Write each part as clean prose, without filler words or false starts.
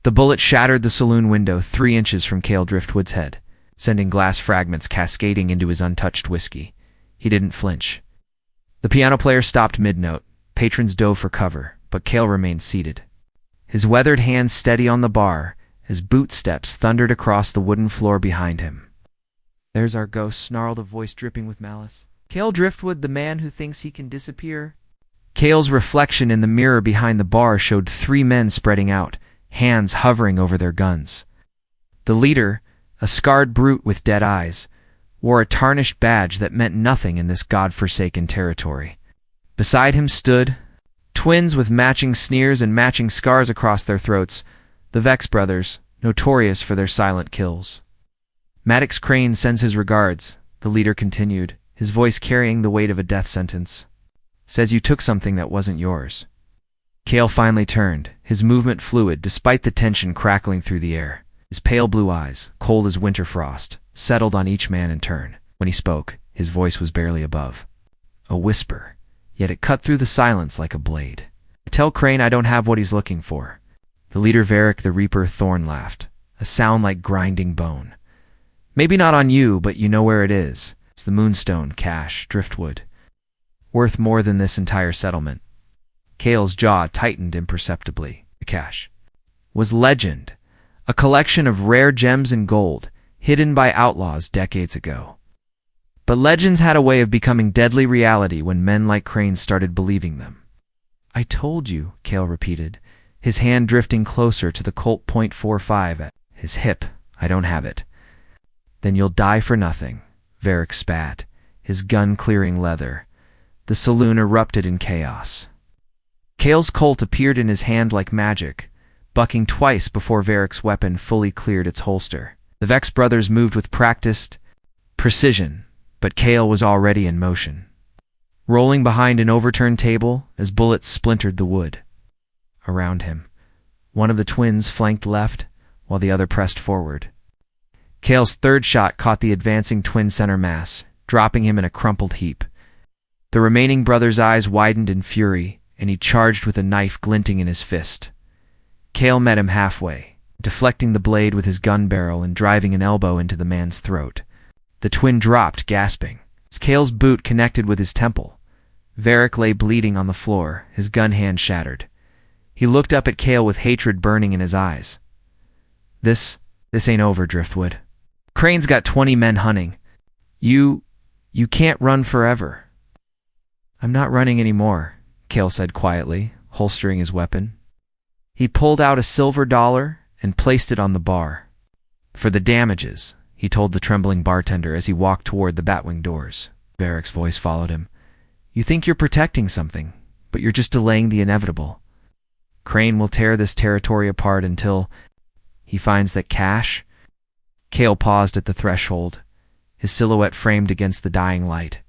The bullet shattered the saloon window 3 inches from Cale Driftwood's head, sending glass fragments cascading into his untouched whiskey. He didn't flinch. The piano player stopped mid-note. Patrons dove for cover, but Cale remained seated, his weathered hands steady on the bar as boot steps thundered across the wooden floor behind him. "There's our ghost," snarled a voice dripping with malice. "Cale Driftwood, the man who thinks he can disappear?" Cale's reflection in the mirror behind the bar showed 3 men spreading out, hands hovering over their guns. The leader, a scarred brute with dead eyes, wore a tarnished badge that meant nothing in this god-forsaken territory. Beside him stood twins with matching sneers and matching scars across their throats, the Vex brothers, notorious for their silent kills. "Maddox Crane sends his regards," the leader continued, his voice carrying the weight of a death sentence. "Says you took something that wasn't yours." Cale finally turned, his movement fluid despite the tension crackling through the air. His pale blue eyes, cold as winter frost, settled on each man in turn. When he spoke, his voice was barely above a whisper, yet it cut through the silence like a blade. "Tell Crane I don't have what he's looking for." The leader, Varric the Reaper Thorn, laughed, a sound like grinding bone. "Maybe not on you, but you know where it is. It's the Moonstone cache, Driftwood. Worth more than this entire settlement." Cale's jaw tightened imperceptibly. The cache was legend, a collection of rare gems and gold, hidden by outlaws decades ago. But legends had a way of becoming deadly reality when men like Crane started believing them. "I told you," Cale repeated, his hand drifting closer to the Colt .45 at his hip. "I don't have it." "Then you'll die for nothing," Varric spat, his gun clearing leather. The saloon erupted in chaos. Cale's Colt appeared in his hand like magic, bucking twice before Varric's weapon fully cleared its holster. The Vex brothers moved with practiced precision, but Cale was already in motion, rolling behind an overturned table as bullets splintered the wood. Around him, one of the twins flanked left, while the other pressed forward. Cale's third shot caught the advancing twin center mass, dropping him in a crumpled heap. The remaining brother's eyes widened in fury, and he charged with a knife glinting in his fist. Cale met him halfway, deflecting the blade with his gun barrel and driving an elbow into the man's throat. The twin dropped, gasping, as Cale's boot connected with his temple. Varric lay bleeding on the floor, his gun hand shattered. He looked up at Cale with hatred burning in his eyes. This ain't over, Driftwood. Crane's got 20 men hunting. You can't run forever." "I'm not running anymore," Cale said quietly, holstering his weapon. He pulled out a silver dollar and placed it on the bar. "For the damages," he told the trembling bartender as he walked toward the Batwing doors. Varric's voice followed him. "You think you're protecting something, but you're just delaying the inevitable. Crane will tear this territory apart until he finds that cache." Cale paused at the threshold, his silhouette framed against the dying light.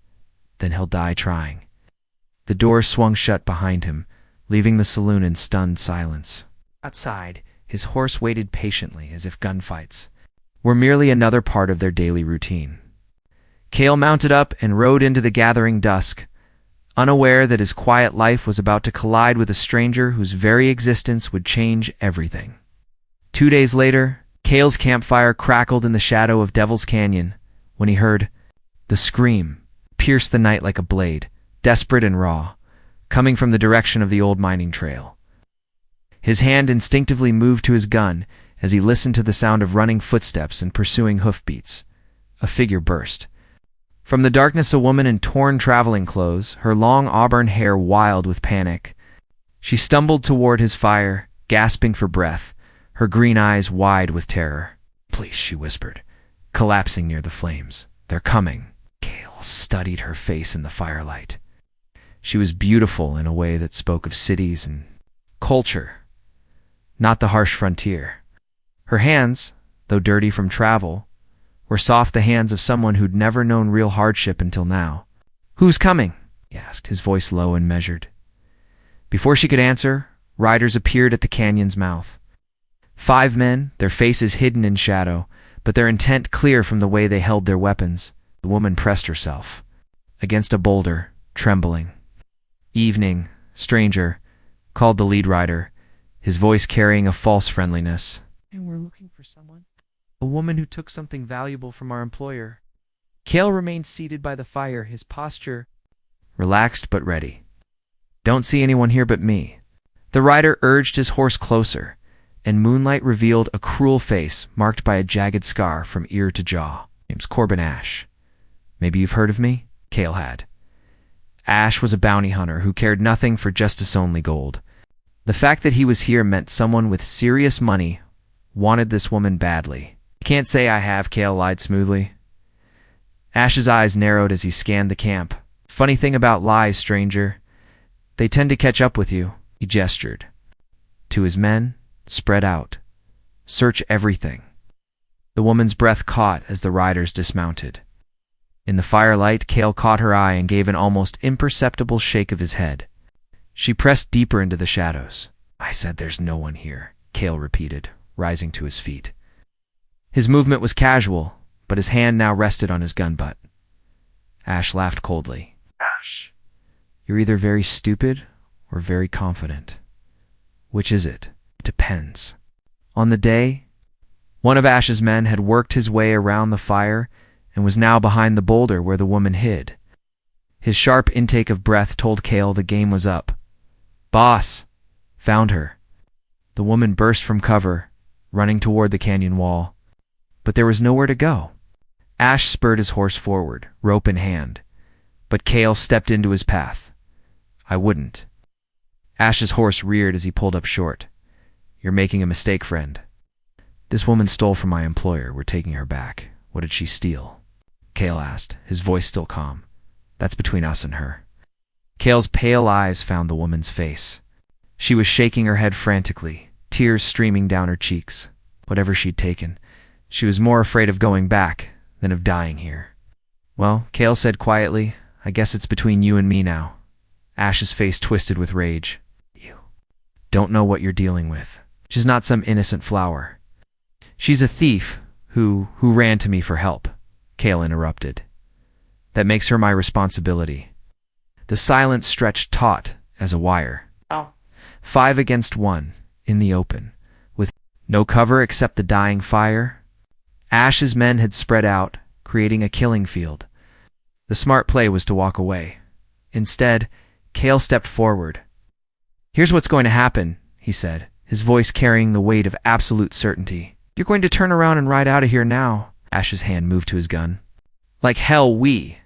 "Then he'll die trying." The door swung shut behind him, leaving the saloon in stunned silence. Outside, his horse waited patiently, as if gunfights were merely another part of their daily routine. Cale mounted up and rode into the gathering dusk, unaware that his quiet life was about to collide with a stranger whose very existence would change everything. 2 days later, Cale's campfire crackled in the shadow of Devil's Canyon when he heard the scream pierce the night like a blade, desperate and raw, coming from the direction of the old mining trail. His hand instinctively moved to his gun as he listened to the sound of running footsteps and pursuing hoofbeats. A figure burst. From the darkness, a woman in torn traveling clothes, her long auburn hair wild with panic. She stumbled toward his fire, gasping for breath, her green eyes wide with terror. "Please," she whispered, collapsing near the flames. "They're coming." Cale studied her face in the firelight. She was beautiful in a way that spoke of cities and culture, not the harsh frontier. Her hands, though dirty from travel, were soft, the hands of someone who'd never known real hardship until now. "Who's coming?" he asked, his voice low and measured. Before she could answer, riders appeared at the canyon's mouth. 5 men, their faces hidden in shadow, but their intent clear from the way they held their weapons. The woman pressed herself against a boulder, trembling. "Evening, stranger," called the lead rider, his voice carrying a false friendliness. And we're looking for someone. A woman who took something valuable from our employer. Cale remained seated by the fire, his posture relaxed but ready. Don't see anyone here but me. The rider urged his horse closer, and moonlight revealed a cruel face marked by a jagged scar from ear to jaw. Name's Corbin Ash. Maybe you've heard of me? Cale had. Ash was a bounty hunter who cared nothing for justice-only gold. The fact that he was here meant someone with serious money wanted this woman badly. Can't say I have, Cale lied smoothly. Ash's eyes narrowed as he scanned the camp. Funny thing about lies, stranger. They tend to catch up with you, he gestured. To his men, spread out. Search everything. The woman's breath caught as the riders dismounted. In the firelight, Cale caught her eye and gave an almost imperceptible shake of his head. She pressed deeper into the shadows. I said there's no one here, Cale repeated, rising to his feet. His movement was casual, but his hand now rested on his gun butt. Ash laughed coldly. Ash, you're either very stupid or very confident. Which is it? It depends. On the day, one of Ash's men had worked his way around the fire and was now behind the boulder where the woman hid. His sharp intake of breath told Cale the game was up. Boss! Found her. The woman burst from cover, running toward the canyon wall. But there was nowhere to go. Ash spurred his horse forward, rope in hand, but Cale stepped into his path. I wouldn't. Ash's horse reared as he pulled up short. You're making a mistake, friend. This woman stole from my employer. We're taking her back. What did she steal? Cale asked, his voice still calm. That's between us and her. Cale's pale eyes found the woman's face. She was shaking her head frantically, tears streaming down her cheeks. Whatever she'd taken, she was more afraid of going back than of dying here. Well, Cale said quietly, I guess it's between you and me now. Ash's face twisted with rage. You don't know what you're dealing with. She's not some innocent flower. She's a thief who ran to me for help, Cale interrupted. That makes her my responsibility. The silence stretched taut as a wire. 5 against 1, in the open, with no cover except the dying fire. Ash's men had spread out, creating a killing field. The smart play was to walk away. Instead, Cale stepped forward. Here's what's going to happen, he said, his voice carrying the weight of absolute certainty. You're going to turn around and ride out of here now. Ash's hand moved to his gun. Like hell, the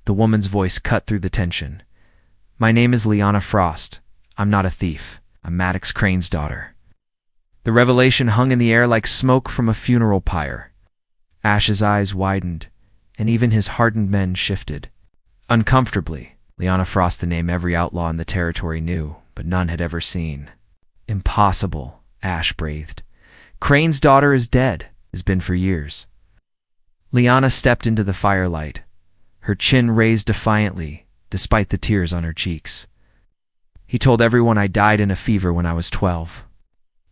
woman's voice cut through the tension. My name is Liana Frost. I'm not a thief. I'm Maddox Crane's daughter. The revelation hung in the air like smoke from a funeral pyre. Ash's eyes widened, and even his hardened men shifted. Uncomfortably, Liana Frost, the name every outlaw in the territory knew, but none had ever seen. Impossible, Ash breathed. Crane's daughter is dead, has been for years. Liana stepped into the firelight, her chin raised defiantly, despite the tears on her cheeks. He told everyone I died in a fever when I was 12.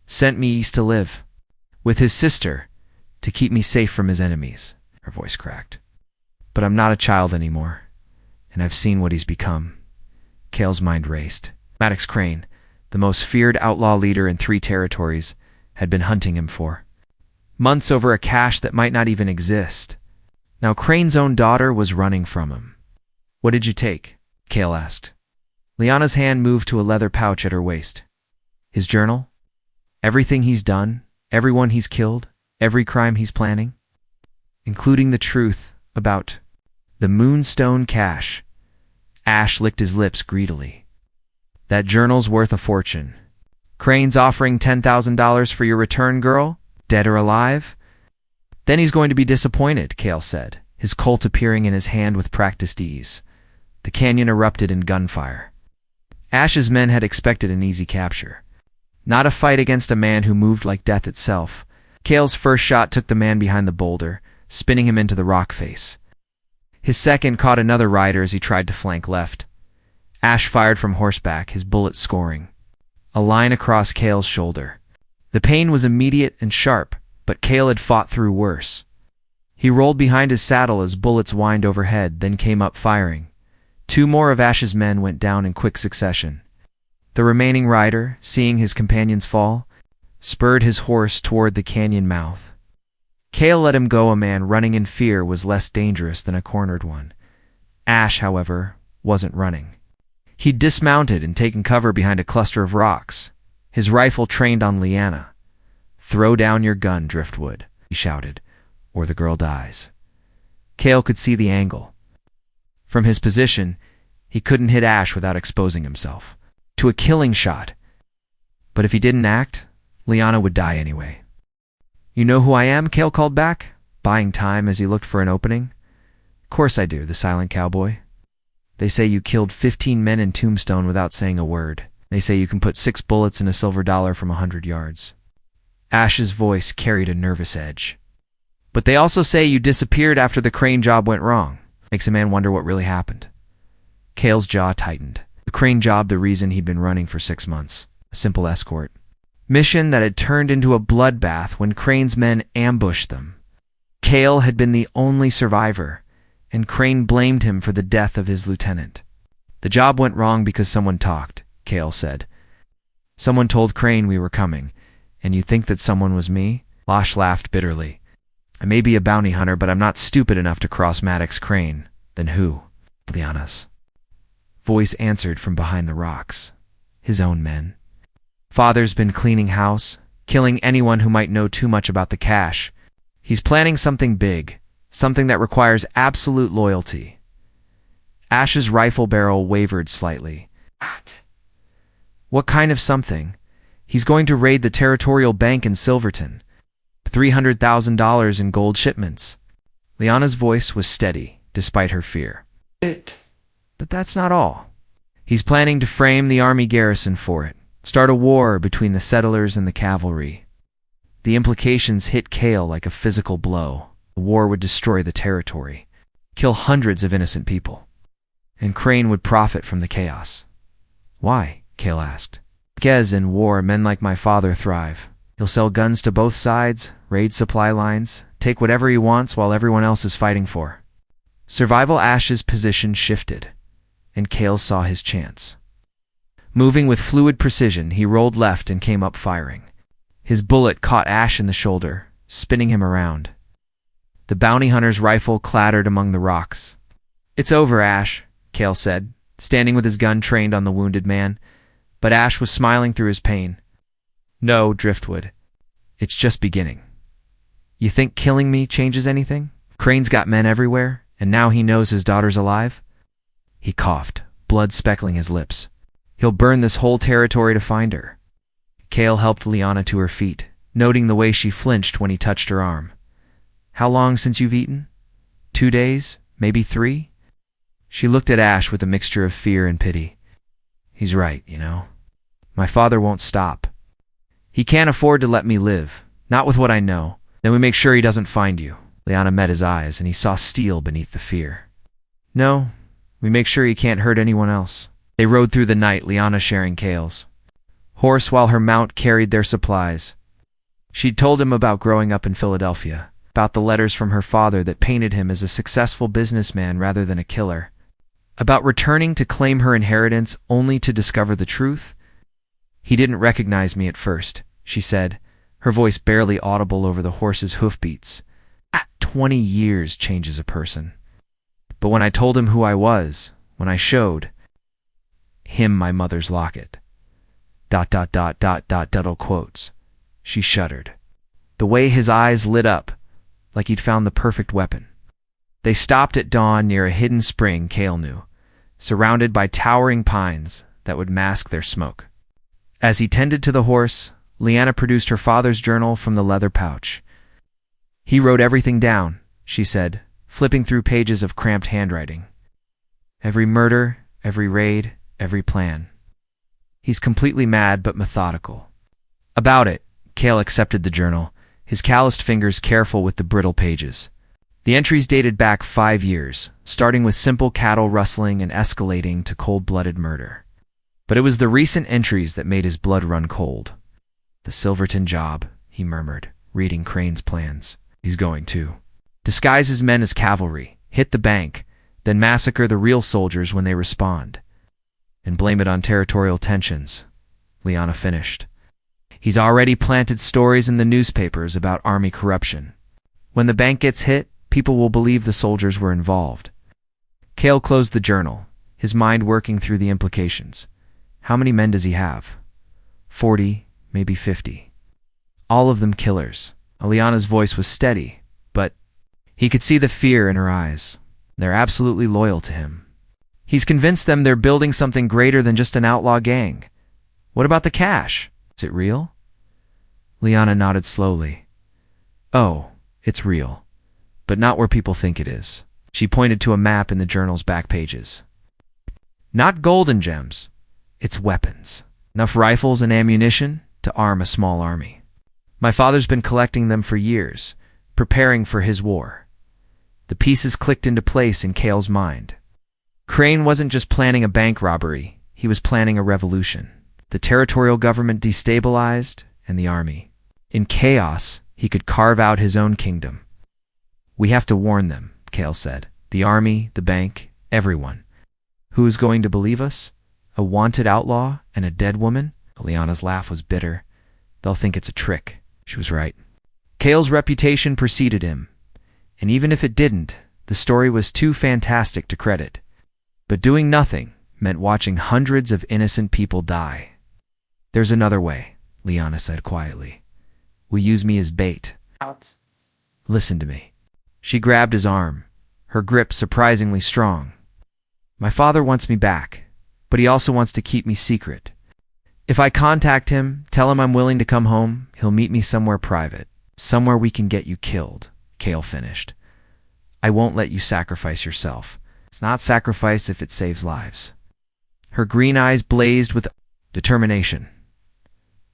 Sent me east to live, with his sister, to keep me safe from his enemies. Her voice cracked. But I'm not a child anymore, and I've seen what he's become. Cale's mind raced. Maddox Crane, the most feared outlaw leader in 3 territories, had been hunting him for months over a cache that might not even exist. Now Crane's own daughter was running from him. What did you take? Cale asked. Liana's hand moved to a leather pouch at her waist. His journal? Everything he's done, everyone he's killed, every crime he's planning, including the truth about the Moonstone cache. Ash licked his lips greedily. That journal's worth a fortune. Crane's offering $10,000 for your return, girl? Dead or alive? Then he's going to be disappointed, Cale said, his Colt appearing in his hand with practiced ease. The canyon erupted in gunfire. Ash's men had expected an easy capture. Not a fight against a man who moved like death itself. Cale's first shot took the man behind the boulder, spinning him into the rock face. His second caught another rider as he tried to flank left. Ash fired from horseback, his bullet scoring. A line across Cale's shoulder. The pain was immediate and sharp, but Cale had fought through worse. He rolled behind his saddle as bullets whined overhead, then came up firing. 2 more of Ash's men went down in quick succession. The remaining rider, seeing his companions fall, spurred his horse toward the canyon mouth. Cale let him go. A man running in fear was less dangerous than a cornered one. Ash, however, wasn't running. He'd dismounted and taken cover behind a cluster of rocks, his rifle trained on Liana. "Throw down your gun, Driftwood," he shouted, "or the girl dies." Cale could see the angle. From his position, he couldn't hit Ash without exposing himself to a killing shot. But if he didn't act, Liana would die anyway. "You know who I am?" Cale called back, buying time as he looked for an opening. "Course I do," the silent cowboy. "They say you killed 15 men in Tombstone without saying a word. They say you can put 6 bullets in a silver dollar from 100 yards. Ash's voice carried a nervous edge. "But they also say you disappeared after the crane job went wrong." Makes a man wonder what really happened. Cale's jaw tightened. The crane job, the reason he'd been running for 6 months. A simple escort mission that had turned into a bloodbath when Crane's men ambushed them. Cale had been the only survivor, and Crane blamed him for the death of his lieutenant. "The job went wrong because someone talked," Cale said. "Someone told Crane we were coming, and you think that someone was me?" Losh laughed bitterly. "I may be a bounty hunter, but I'm not stupid enough to cross Maddox Crane." "Then who?" Liana's voice answered from behind the rocks. "His own men. Father's been cleaning house, killing anyone who might know too much about the cash. He's planning something big, something that requires absolute loyalty." Ash's rifle barrel wavered slightly. "What kind of something?" "He's going to raid the Territorial Bank in Silverton. $300,000 in gold shipments." Liana's voice was steady, despite her fear. "But that's not all. He's planning to frame the army garrison for it, start a war between the settlers and the cavalry." The implications hit Cale like a physical blow. The war would destroy the territory, kill hundreds of innocent people, and Crane would profit from the chaos. "Why?" Cale asked. "Because in war, men like my father thrive. He'll sell guns to both sides, raid supply lines, take whatever he wants while everyone else is fighting for." Survival Ash's position shifted, and Cale saw his chance. Moving with fluid precision, he rolled left and came up firing. His bullet caught Ash in the shoulder, spinning him around. The bounty hunter's rifle clattered among the rocks. "It's over, Ash," Cale said, standing with his gun trained on the wounded man. But Ash was smiling through his pain. "No, Driftwood. It's just beginning. You think killing me changes anything? Crane's got men everywhere, and now he knows his daughter's alive." He coughed, blood speckling his lips. "He'll burn this whole territory to find her." Cale helped Liana to her feet, noting the way she flinched when he touched her arm. "How long since you've eaten? 2 days? Maybe 3? She looked at Ash with a mixture of fear and pity. "He's right, you know. My father won't stop. He can't afford to let me live, not with what I know. Then we make sure he doesn't find you." Liana met his eyes, and he saw steel beneath the fear. "No, we make sure he can't hurt anyone else." They rode through the night, Liana sharing Cale's horse while her mount carried their supplies. She'd told him about growing up in Philadelphia, about the letters from her father that painted him as a successful businessman rather than a killer, about returning to claim her inheritance only to discover the truth. "He didn't recognize me at first," she said, her voice barely audible over the horse's hoofbeats. 20 years changes a person. "But when I told him who I was, when I showed him my mother's locket," ... quotes. She shuddered. The way his eyes lit up, like he'd found the perfect weapon. They stopped at dawn near a hidden spring Cale knew, surrounded by towering pines that would mask their smoke. As he tended to the horse, Liana produced her father's journal from the leather pouch. "He wrote everything down," she said, flipping through pages of cramped handwriting. "Every murder, every raid, every plan. He's completely mad but methodical." About it, Cale accepted the journal, his calloused fingers careful with the brittle pages. The entries dated back 5 years, starting with simple cattle rustling and escalating to cold-blooded murder. But it was the recent entries that made his blood run cold. "The Silverton job," he murmured, reading Crane's plans. "He's going to disguise his men as cavalry, hit the bank, then massacre the real soldiers when they respond, and blame it on territorial tensions," Liana finished. He's already planted stories in the newspapers about army corruption. When the bank gets hit, people will believe the soldiers were involved. Cale closed the journal, his mind working through the implications. How many men does he have? 40, maybe 50. All of them killers. Aliana's voice was steady, but he could see the fear in her eyes. They're absolutely loyal to him. He's convinced them they're building something greater than just an outlaw gang. What about the cash? Is it real? Liana nodded slowly. Oh, it's real, but not where people think it is. She pointed to a map in the journal's back pages. Not golden gems. It's weapons. Enough rifles and ammunition to arm a small army. My father's been collecting them for years, preparing for his war. The pieces clicked into place in Cale's mind. Crane wasn't just planning a bank robbery, he was planning a revolution. The territorial government destabilized, and the army. In chaos, he could carve out his own kingdom. We have to warn them, Cale said. The army, the bank, everyone. Who is going to believe us? A wanted outlaw and a dead woman? Liana's laugh was bitter. They'll think it's a trick. She was right. Cale's reputation preceded him, and even if it didn't, the story was too fantastic to credit. But doing nothing meant watching hundreds of innocent people die. There's another way, Liana said quietly. We use me as bait. Listen to me. She grabbed his arm, her grip surprisingly strong. My father wants me back, but he also wants to keep me secret. If I contact him, tell him I'm willing to come home, he'll meet me somewhere private, somewhere we can get you killed, Cale finished. I won't let you sacrifice yourself. It's not sacrifice if it saves lives. Her green eyes blazed with determination.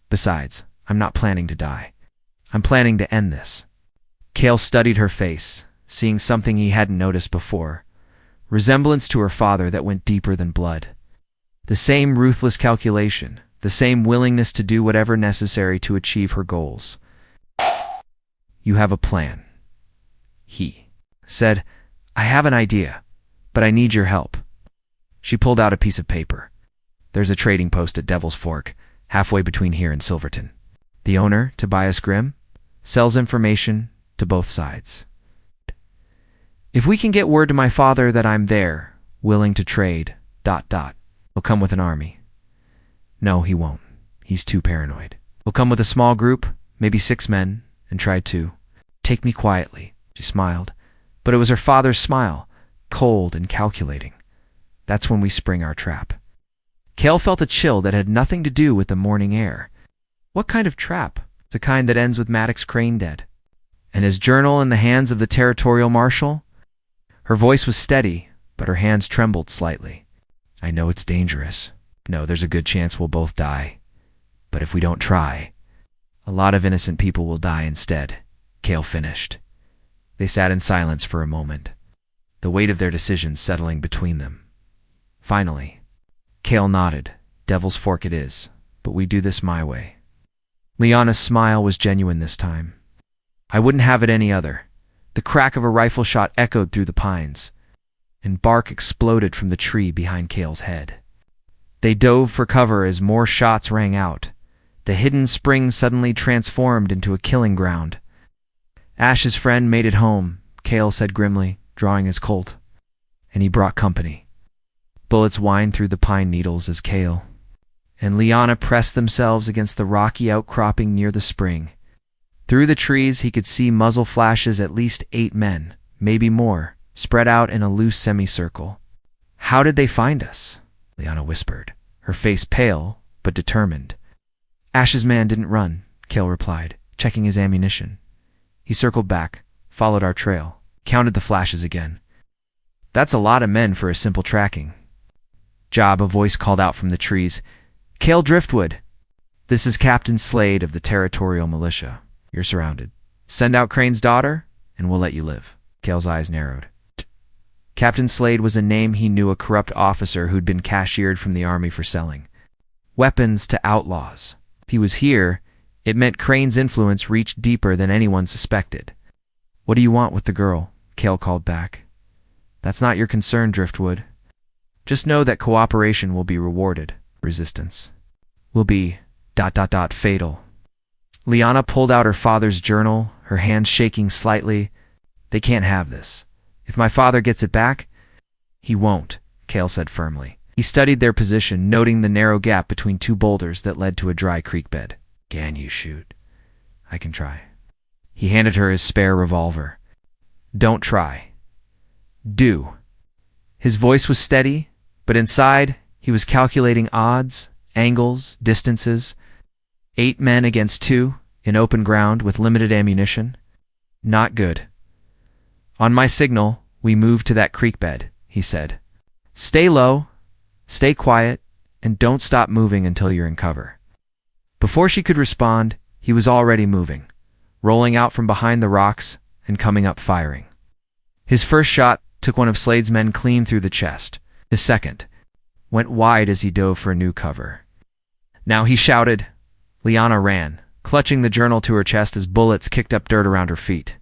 Besides, I'm not planning to die. I'm planning to end this. Cale studied her face, seeing something he hadn't noticed before. Resemblance to her father that went deeper than blood. The same ruthless calculation, the same willingness to do whatever necessary to achieve her goals. You have a plan. He said, I have an idea, but I need your help. She pulled out a piece of paper. There's a trading post at Devil's Fork, halfway between here and Silverton. The owner, Tobias Grimm, sells information to both sides. If we can get word to my father that I'm there, willing to trade, he'll come with an army. No, he won't. He's too paranoid. He'll come with a small group, maybe 6 men, and try to take me quietly. She smiled, but it was her father's smile, cold and calculating. That's when we spring our trap. Cale felt a chill that had nothing to do with the morning air. What kind of trap? The kind that ends with Maddox Crane dead. And his journal in the hands of the territorial marshal? Her voice was steady, but her hands trembled slightly. I know it's dangerous. No, there's a good chance we'll both die. But if we don't try, a lot of innocent people will die instead, Cale finished. They sat in silence for a moment, the weight of their decision settling between them. Finally, Cale nodded. Devil's Fork it is, but we do this my way. Liana's smile was genuine this time. I wouldn't have it any other. The crack of a rifle shot echoed through the pines, and bark exploded from the tree behind Cale's head. They dove for cover as more shots rang out. The hidden spring suddenly transformed into a killing ground. Ash's friend made it home, Cale said grimly, drawing his Colt. And he brought company. Bullets whined through the pine needles as Cale and Liana pressed themselves against the rocky outcropping near the spring. Through the trees he could see muzzle flashes at least 8 men, maybe more, spread out in a loose semicircle. How did they find us? Liana whispered, her face pale but determined. Ash's man didn't run, Cale replied, checking his ammunition. He circled back, followed our trail, counted the flashes again. That's a lot of men for a simple tracking. Job, a voice called out from the trees. Cale Driftwood. This is Captain Slade of the Territorial Militia. You're surrounded. Send out Crane's daughter, and we'll let you live. Cale's eyes narrowed. Captain Slade was a name he knew, a corrupt officer who'd been cashiered from the army for selling weapons to outlaws. If he was here, it meant Crane's influence reached deeper than anyone suspected. What do you want with the girl? Cale called back. That's not your concern, Driftwood. Just know that cooperation will be rewarded. Resistance will be ... fatal. Liana pulled out her father's journal, her hands shaking slightly. They can't have this. If my father gets it back, he won't, Cale said firmly. He studied their position, noting the narrow gap between two boulders that led to a dry creek bed. Can you shoot? I can try. He handed her his spare revolver. Don't try. Do. His voice was steady, but inside he was calculating odds, angles, distances. 8 men against 2, in open ground with limited ammunition. Not good. On my signal, we move to that creek bed, he said. Stay low, stay quiet, and don't stop moving until you're in cover. Before she could respond, he was already moving, rolling out from behind the rocks and coming up firing. His first shot took one of Slade's men clean through the chest. His second went wide as he dove for a new cover. Now he shouted. Liana ran, clutching the journal to her chest as bullets kicked up dirt around her feet.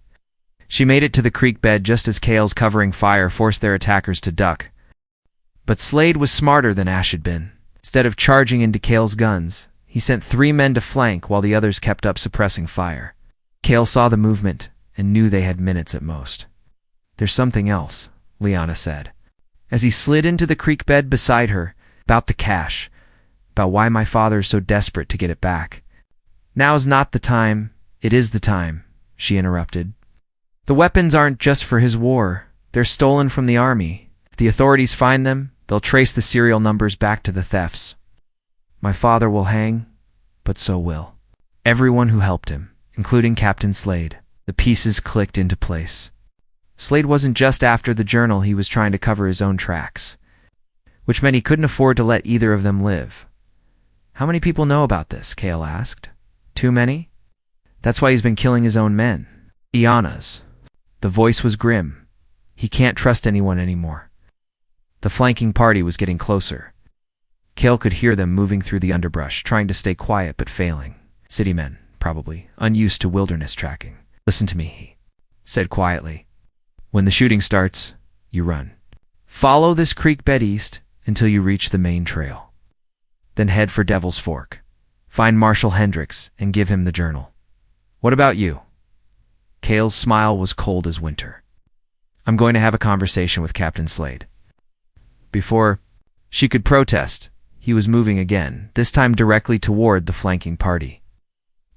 She made it to the creek bed just as Cale's covering fire forced their attackers to duck. But Slade was smarter than Ash had been. Instead of charging into Cale's guns, he sent 3 men to flank while the others kept up suppressing fire. Cale saw the movement and knew they had minutes at most. There's something else, Liana said, as he slid into the creek bed beside her, about the cash, about why my father is so desperate to get it back. Now's not the time, it is the time, she interrupted. The weapons aren't just for his war, they're stolen from the army. If the authorities find them, they'll trace the serial numbers back to the thefts. My father will hang, but so will everyone who helped him, including Captain Slade. The pieces clicked into place. Slade wasn't just after the journal, he was trying to cover his own tracks, which meant he couldn't afford to let either of them live. How many people know about this? Cale asked. Too many? That's why he's been killing his own men. Iana's. The voice was grim. He can't trust anyone anymore. The flanking party was getting closer. Cale could hear them moving through the underbrush, trying to stay quiet but failing. City men, probably, unused to wilderness tracking. Listen to me, he said quietly. When the shooting starts, you run. Follow this creek bed east until you reach the main trail. Then head for Devil's Fork. Find Marshal Hendricks and give him the journal. What about you? Cale's smile was cold as winter. I'm going to have a conversation with Captain Slade. Before she could protest, he was moving again, this time directly toward the flanking party.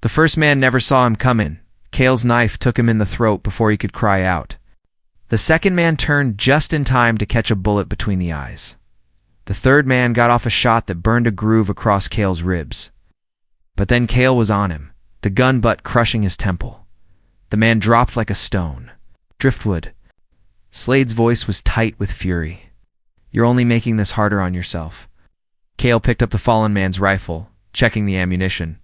The first man never saw him come in. Cale's knife took him in the throat before he could cry out. The second man turned just in time to catch a bullet between the eyes. The third man got off a shot that burned a groove across Cale's ribs. But then Cale was on him, the gun butt crushing his temple. The man dropped like a stone. Driftwood. Slade's voice was tight with fury. You're only making this harder on yourself. Cale picked up the fallen man's rifle, checking the ammunition.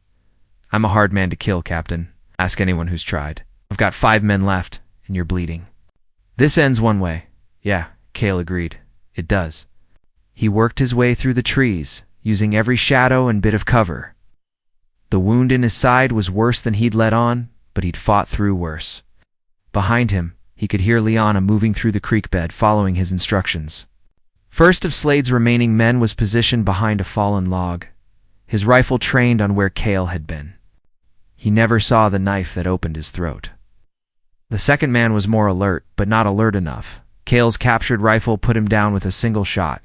I'm a hard man to kill, Captain. Ask anyone who's tried. I've got 5 men left, and you're bleeding. This ends one way. Yeah, Cale agreed. It does. He worked his way through the trees, using every shadow and bit of cover. The wound in his side was worse than he'd let on, but he'd fought through worse. Behind him, he could hear Liana moving through the creek bed, following his instructions. First of Slade's remaining men was positioned behind a fallen log, his rifle trained on where Cale had been. He never saw the knife that opened his throat. The second man was more alert, but not alert enough. Cale's captured rifle put him down with a single shot.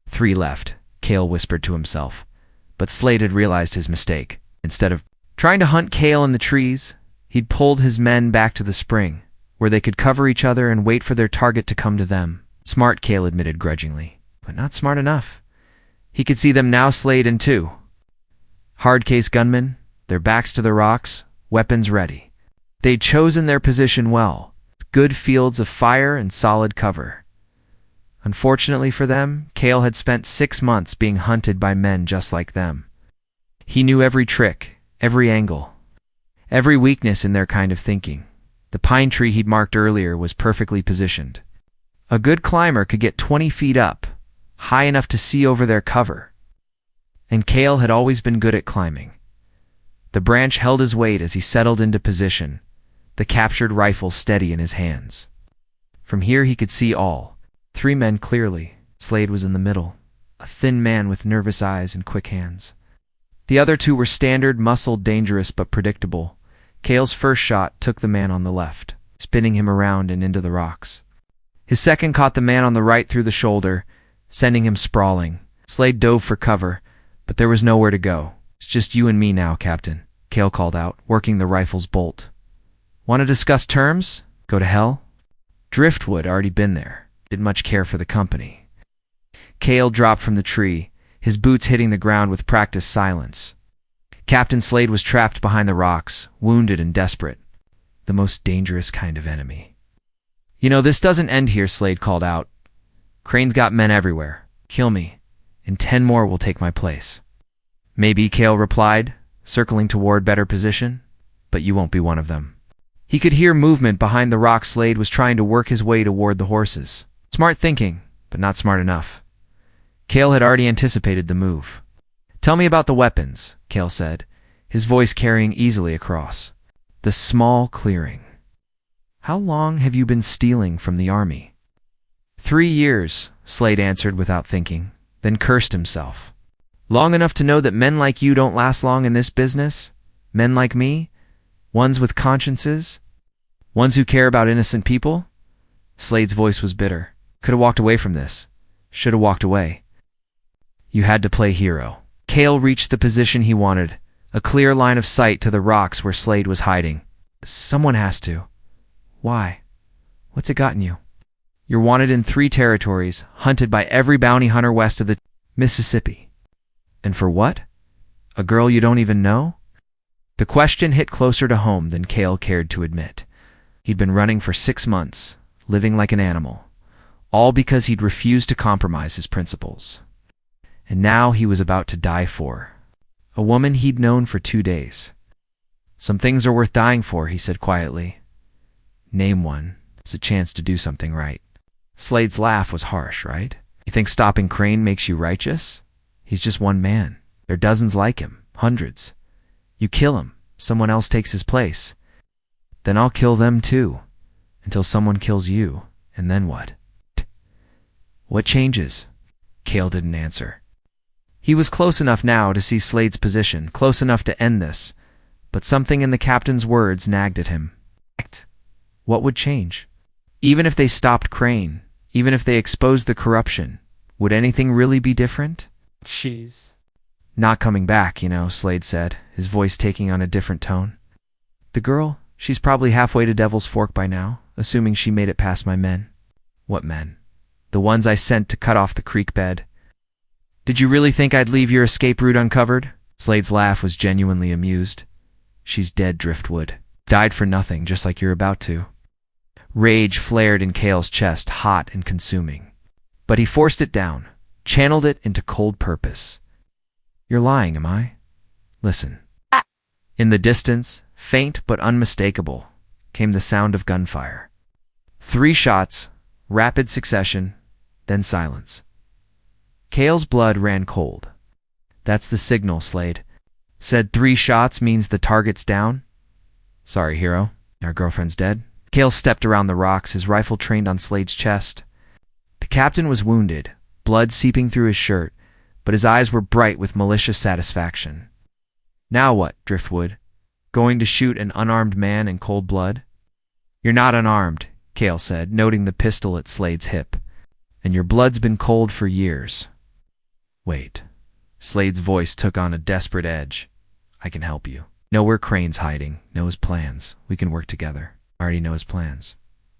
3 left, Cale whispered to himself. But Slade had realized his mistake. Instead of trying to hunt Cale in the trees, he'd pulled his men back to the spring, where they could cover each other and wait for their target to come to them. Smart, Cale admitted grudgingly, but not smart enough. He could see them now, Slade and 2. Hard-case gunmen, their backs to the rocks, weapons ready. They'd chosen their position well, good fields of fire and solid cover. Unfortunately for them, Cale had spent 6 months being hunted by men just like them. He knew every trick, every angle, every weakness in their kind of thinking. The pine tree he'd marked earlier was perfectly positioned. A good climber could get 20 feet up, high enough to see over their cover. And Cale had always been good at climbing. The branch held his weight as he settled into position, the captured rifle steady in his hands. From here he could see all. 3 men clearly. Slade was in the middle, a thin man with nervous eyes and quick hands. The other two were standard, muscled, dangerous, but predictable. Cale's first shot took the man on the left, spinning him around and into the rocks. His second caught the man on the right through the shoulder, sending him sprawling. Slade dove for cover, but there was nowhere to go. "It's just you and me now, Captain," Cale called out, working the rifle's bolt. "Want to discuss terms? Go to hell?" Driftwood already been there, didn't much care for the company. Cale dropped from the tree, his boots hitting the ground with practiced silence. Captain Slade was trapped behind the rocks, wounded and desperate. The most dangerous kind of enemy. "You know, this doesn't end here," Slade called out. "Crane's got men everywhere. Kill me, and 10 more will take my place." "Maybe," Cale replied, circling toward better position, "but you won't be one of them." He could hear movement behind the rock. Slade was trying to work his way toward the horses. Smart thinking, but not smart enough. Cale had already anticipated the move. "Tell me about the weapons," Cale said, his voice carrying easily across. "The small clearing. How long have you been stealing from the army?" 3 years, Slade answered without thinking, then cursed himself. "Long enough to know that men like you don't last long in this business? Men like me? Ones with consciences? Ones who care about innocent people?" Slade's voice was bitter. "Could have walked away from this. Should have walked away. You had to play hero." Cale reached the position he wanted, a clear line of sight to the rocks where Slade was hiding. "Someone has to." "Why? What's it gotten you?" "You're wanted in 3 territories, hunted by every bounty hunter west of the Mississippi." "And for what? A girl you don't even know?" The question hit closer to home than Cale cared to admit. He'd been running for 6 months, living like an animal, all because he'd refused to compromise his principles. And now he was about to die for a woman he'd known for 2 days. "Some things are worth dying for," he said quietly. "Name one. It's a chance to do something right." Slade's laugh was harsh, right? "You think stopping Crane makes you righteous? He's just one man. There are dozens like him, hundreds. You kill him, someone else takes his place. Then I'll kill them too, until someone kills you, and then what?" "What changes?" Cale didn't answer. He was close enough now to see Slade's position, close enough to end this, but something in the captain's words nagged at him. What would change? Even if they stopped Crane, even if they exposed the corruption, would anything really be different? Jeez. "Not coming back, you know," Slade said, his voice taking on a different tone. "The girl, she's probably halfway to Devil's Fork by now, assuming she made it past my men." "What men?" "The ones I sent to cut off the creek bed." "Did you really think I'd leave your escape route uncovered?" Slade's laugh was genuinely amused. "She's dead, Driftwood. Died for nothing, just like you're about to." Rage flared in Cale's chest, hot and consuming. But he forced it down, channeled it into cold purpose. "You're lying, am I? Listen." In the distance, faint but unmistakable, came the sound of gunfire. 3 shots, rapid succession, then silence. Cale's blood ran cold. "That's the signal," Slade said. 3 shots means the target's down." "Sorry, hero. Our girlfriend's dead." Cale stepped around the rocks, his rifle trained on Slade's chest. The captain was wounded, blood seeping through his shirt, but his eyes were bright with malicious satisfaction. "Now what, Driftwood? Going to shoot an unarmed man in cold blood?" "You're not unarmed," Cale said, noting the pistol at Slade's hip. "And your blood's been cold for years." "Wait." Slade's voice took on a desperate edge. "I can help you. Know where Crane's hiding, know his plans. We can work together." "I already know his plans.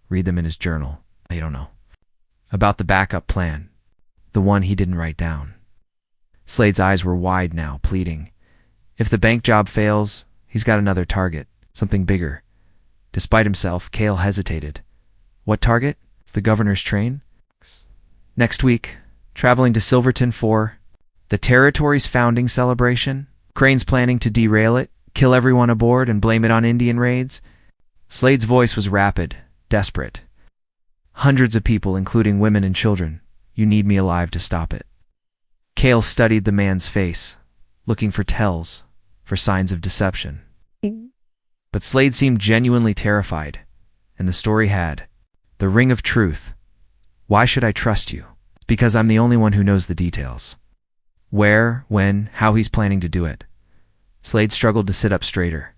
Read them in his journal." "You don't know." "About the backup plan. The one he didn't write down." Slade's eyes were wide now, pleading. If the bank job fails, he's got another target, something bigger. Despite himself, Cale hesitated. "What target?" "It's the governor's train. Next week, traveling to Silverton for the territory's founding celebration. Crane's planning to derail it, kill everyone aboard, and blame it on Indian raids." Slade's voice was rapid, desperate. "Hundreds of people, including women and children. You need me alive to stop it." Cale studied the man's face, looking for tells, for signs of deception. But Slade seemed genuinely terrified, and the story had the ring of truth. "Why should I trust you?" "Because I'm the only one who knows the details. Where, when, how he's planning to do it. Slade struggled to sit up straighter.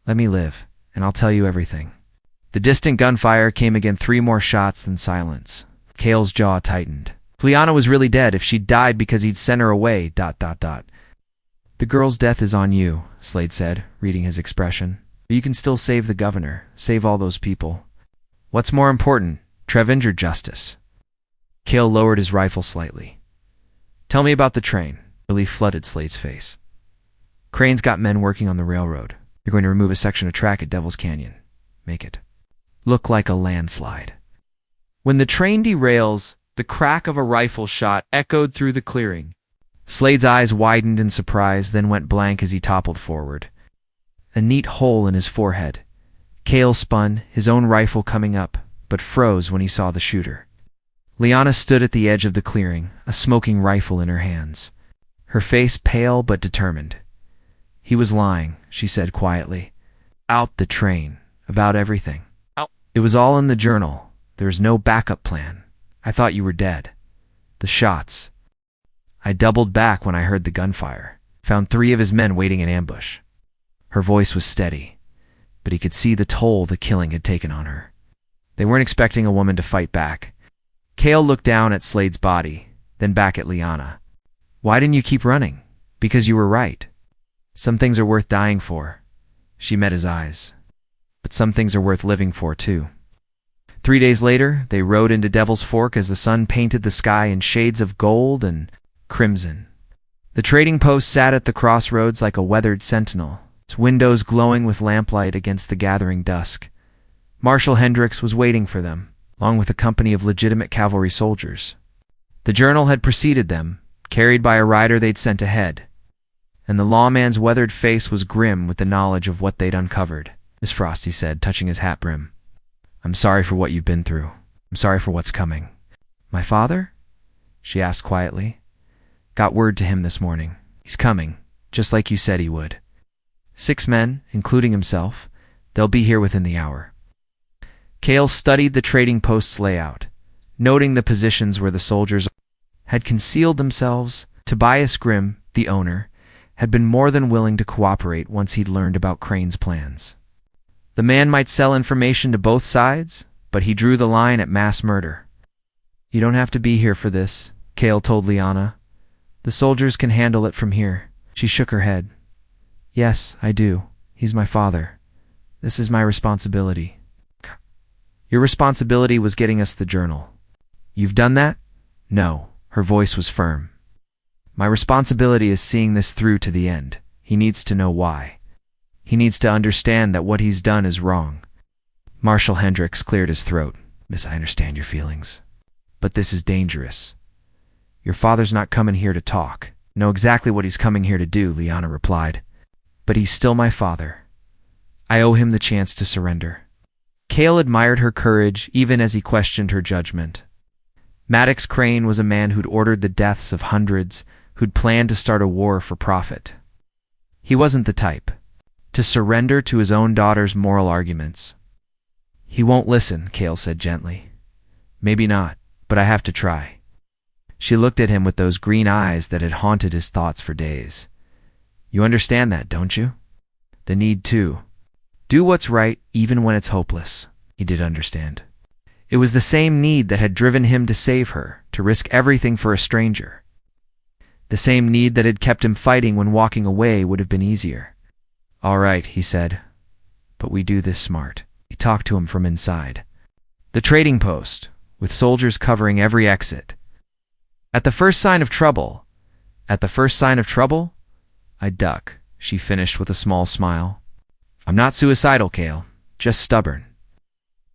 Let me live, and I'll tell you everything. The distant gunfire came again, 3 more shots, then silence. Cale's jaw tightened. Liana was really dead if she'd died because he'd sent her away, ... The girl's death is on you, Slade said, reading his expression. But you can still save the governor, save all those people. What's more important, Trevenge or justice? Cale lowered his rifle slightly. Tell me about the train. Relief flooded Slade's face. Crane's got men working on the railroad. They're going to remove a section of track at Devil's Canyon. Make it look like a landslide. When the train derails, the crack of a rifle shot echoed through the clearing. Slade's eyes widened in surprise, then went blank as he toppled forward. A neat hole in his forehead. Cale spun, his own rifle coming up, but froze when he saw the shooter. Liana stood at the edge of the clearing, a smoking rifle in her hands. Her face pale but determined. He was lying, she said quietly. Out the train. About everything. Out. It was all in the journal. There's no backup plan. I thought you were dead. The shots. I doubled back when I heard the gunfire. Found 3 of his men waiting in ambush. Her voice was steady, but he could see the toll the killing had taken on her. They weren't expecting a woman to fight back. Cale looked down at Slade's body, then back at Liana. Why didn't you keep running? Because you were right. Some things are worth dying for. She met his eyes. But some things are worth living for, too. 3 days later, they rode into Devil's Fork as the sun painted the sky in shades of gold and crimson. The trading post sat at the crossroads like a weathered sentinel, its windows glowing with lamplight against the gathering dusk. Marshal Hendricks was waiting for them, along with a company of legitimate cavalry soldiers. The journal had preceded them, carried by a rider they'd sent ahead, and the lawman's weathered face was grim with the knowledge of what they'd uncovered. Miss Frost, he said, touching his hat brim. I'm sorry for what you've been through. I'm sorry for what's coming. My father? She asked quietly. Got word to him this morning. He's coming, just like you said he would. 6 men, including himself. They'll be here within the hour. Cale studied the trading post's layout, noting the positions where the soldiers had concealed themselves. Tobias Grimm, the owner, had been more than willing to cooperate once he'd learned about Crane's plans. The man might sell information to both sides, but he drew the line at mass murder. You don't have to be here for this, Cale told Liana. The soldiers can handle it from here. She shook her head. Yes, I do. He's my father. This is my responsibility. Your responsibility was getting us the journal. You've done that? No. Her voice was firm. My responsibility is seeing this through to the end. He needs to know why. He needs to understand that what he's done is wrong. Marshal Hendricks cleared his throat. Miss, I understand your feelings. But this is dangerous. Your father's not coming here to talk. Know exactly what he's coming here to do, Liana replied. But he's still my father. I owe him the chance to surrender. Cale admired her courage even as he questioned her judgment. Maddox Crane was a man who'd ordered the deaths of hundreds, who'd planned to start a war for profit. He wasn't the type to surrender to his own daughter's moral arguments. He won't listen, Cale said gently. Maybe not, but I have to try. She looked at him with those green eyes that had haunted his thoughts for days. You understand that, don't you? The need to do what's right even when it's hopeless. He did understand. It was the same need that had driven him to save her, to risk everything for a stranger. The same need that had kept him fighting when walking away would have been easier. All right, he said, but we do this smart. He talked to him from inside. The trading post, with soldiers covering every exit. At the first sign of trouble, I duck, she finished with a small smile. I'm not suicidal, Cale, just stubborn.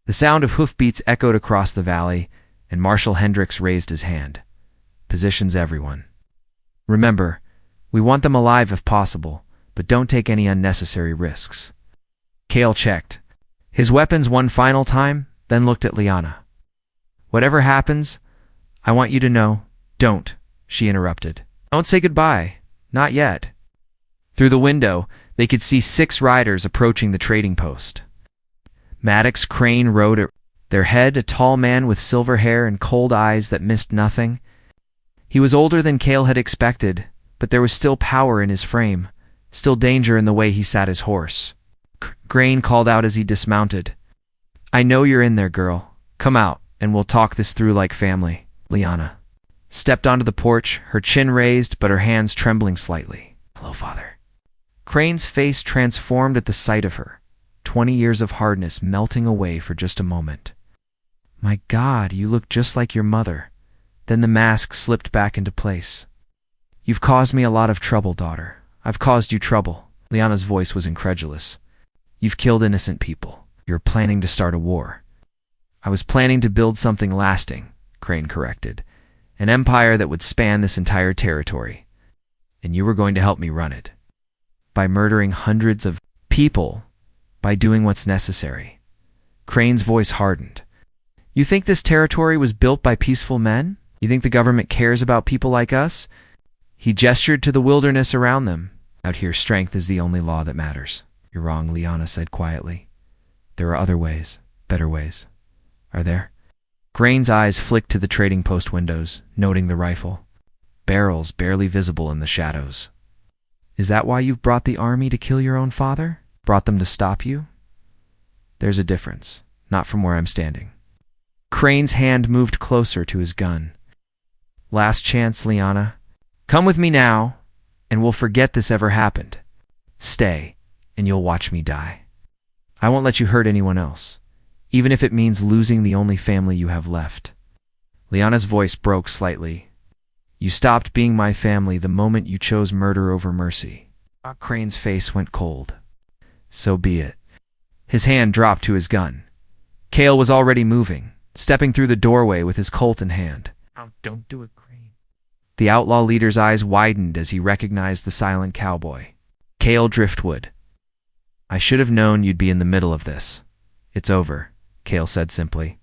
The sound of hoofbeats echoed across the valley, and Marshal Hendricks raised his hand. Positions everyone. Remember, we want them alive if possible, but don't take any unnecessary risks. Cale checked his weapons one final time, then looked at Liana. Whatever happens, I want you to know. Don't, she interrupted. Don't say goodbye. Not yet. Through the window, they could see 6 riders approaching the trading post. Maddox Crane rode at their head, a tall man with silver hair and cold eyes that missed nothing. He was older than Cale had expected, but there was still power in his frame, still danger in the way he sat his horse. Crane called out as he dismounted. "I know you're in there, girl. Come out, and we'll talk this through like family." Liana stepped onto the porch, her chin raised but her hands trembling slightly. "Hello, Father." Crane's face transformed at the sight of her, 20 years of hardness melting away for just a moment. "My God, you look just like your mother." Then the mask slipped back into place. "You've caused me a lot of trouble, daughter. I've caused you trouble." Liana's voice was incredulous. "You've killed innocent people. You're planning to start a war." "I was planning to build something lasting," Crane corrected. "An empire that would span this entire territory. And you were going to help me run it. By murdering hundreds of people, by doing what's necessary." Crane's voice hardened. "You think this territory was built by peaceful men? You think the government cares about people like us?" He gestured to the wilderness around them. "Out here, strength is the only law that matters." "You're wrong," Liana said quietly. "There are other ways, better ways." "Are there?" Crane's eyes flicked to the trading post windows, noting the rifle. Barrels barely visible in the shadows. "Is that why you've brought the army to kill your own father? Brought them to stop you?" "There's a difference. Not from where I'm standing." Crane's hand moved closer to his gun. "Last chance, Liana. Come with me now, and we'll forget this ever happened. Stay, and you'll watch me die. I won't let you hurt anyone else, even if it means losing the only family you have left." Liana's voice broke slightly. "You stopped being my family the moment you chose murder over mercy." Crane's face went cold. "So be it." His hand dropped to his gun. Cale was already moving, stepping through the doorway with his Colt in hand. "Oh, don't do it, Crane." The outlaw leader's eyes widened as he recognized the silent cowboy. "Cale Driftwood. I should have known you'd be in the middle of this." "It's over," Cale said simply.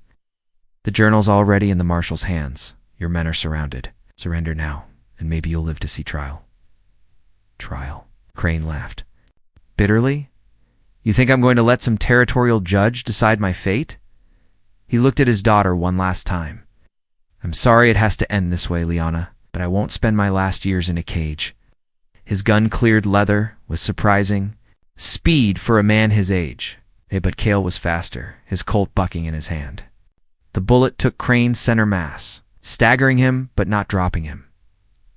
"The journal's already in the marshal's hands. Your men are surrounded. Surrender now, and maybe you'll live to see trial." "Trial?" Crane laughed. "Bitterly? You think I'm going to let some territorial judge decide my fate?" He looked at his daughter one last time. "I'm sorry it has to end this way, Liana, but I won't spend my last years in a cage." His gun-cleared leather was surprising speed for a man his age. But Cale was faster, his Colt bucking in his hand. The bullet took Crane's center mass, staggering him but not dropping him.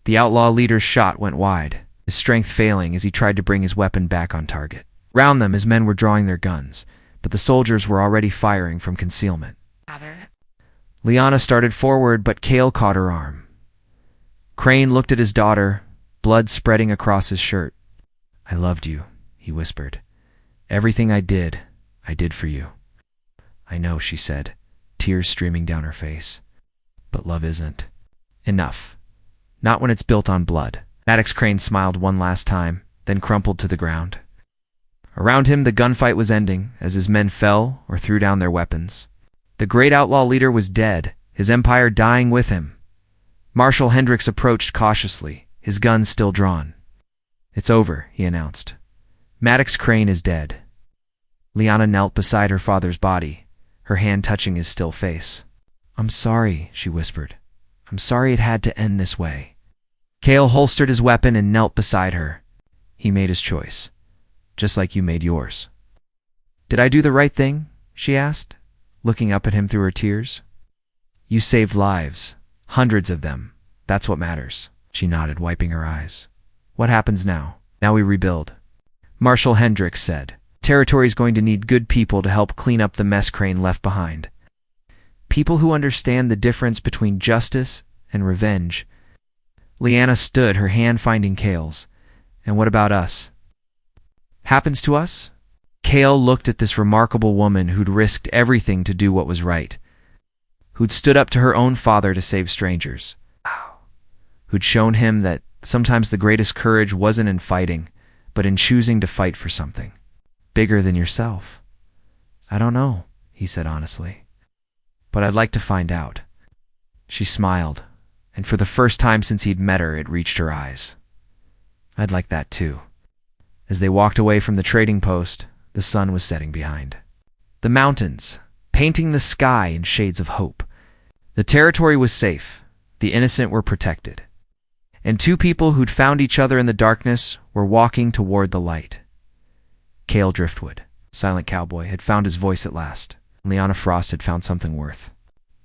The outlaw leader's shot went wide, his strength failing as he tried to bring his weapon back on target. Round them, his men were drawing their guns, but the soldiers were already firing from concealment. "Father." Liana started forward, but Cale caught her arm. Crane looked at his daughter, blood spreading across his shirt. "I loved you," he whispered. "Everything I did for you." "I know," she said, tears streaming down her face. "But love isn't enough. Not when it's built on blood." Maddox Crane smiled one last time, then crumpled to the ground. Around him, the gunfight was ending as his men fell or threw down their weapons. The great outlaw leader was dead, his empire dying with him. Marshal Hendricks approached cautiously, his gun still drawn. "It's over," he announced. "Maddox Crane is dead." Liana knelt beside her father's body, her hand touching his still face. "I'm sorry," she whispered. "I'm sorry it had to end this way." Cale holstered his weapon and knelt beside her. "He made his choice, just like you made yours." "Did I do the right thing?" she asked, looking up at him through her tears. "You saved lives, hundreds of them. That's what matters." She nodded, wiping her eyes. "What happens now?" "Now we rebuild," Marshal Hendricks said. "Territory's going to need good people to help clean up the mess Crane left behind. People who understand the difference between justice and revenge." Liana stood, her hand finding Cale's. "And what about us? Happens to us?" Cale looked at this remarkable woman who'd risked everything to do what was right, who'd stood up to her own father to save strangers, who'd shown him that sometimes the greatest courage wasn't in fighting, but in choosing to fight for something bigger than yourself. "I don't know," he said honestly, "but I'd like to find out." She smiled, and for the first time since he'd met her, it reached her eyes. "I'd like that too." As they walked away from the trading post, the sun was setting behind the mountains, painting the sky in shades of hope. The territory was safe, the innocent were protected, and two people who'd found each other in the darkness were walking toward the light. Cale Driftwood, silent cowboy, had found his voice at last. Liana Frost had found something worth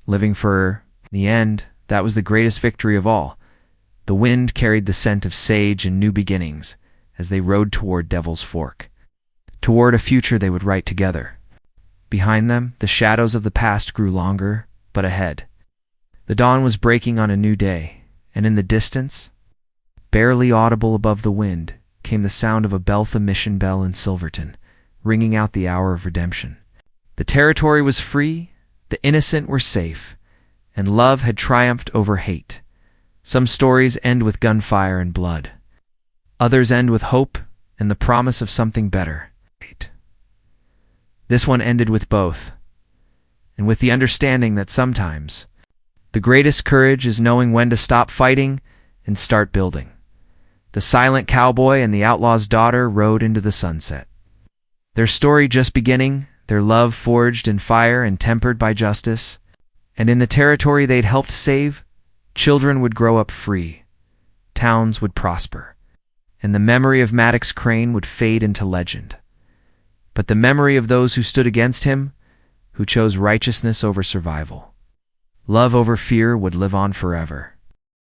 living for. In the end, that was the greatest victory of all. The wind carried the scent of sage and new beginnings as they rode toward Devil's Fork, toward a future they would write together. Behind them, the shadows of the past grew longer, but ahead, the dawn was breaking on a new day, and in the distance, barely audible above the wind, came the sound of a Beltha mission bell in Silverton, ringing out the hour of redemption. The territory was free, the innocent were safe, and love had triumphed over hate. Some stories end with gunfire and blood. Others end with hope and the promise of something better. This one ended with both, and with the understanding that sometimes the greatest courage is knowing when to stop fighting and start building. The silent cowboy and the outlaw's daughter rode into the sunset. Their story just beginning, their love forged in fire and tempered by justice, and in the territory they'd helped save, children would grow up free, towns would prosper, and the memory of Maddox Crane would fade into legend. But the memory of those who stood against him, who chose righteousness over survival, love over fear, would live on forever.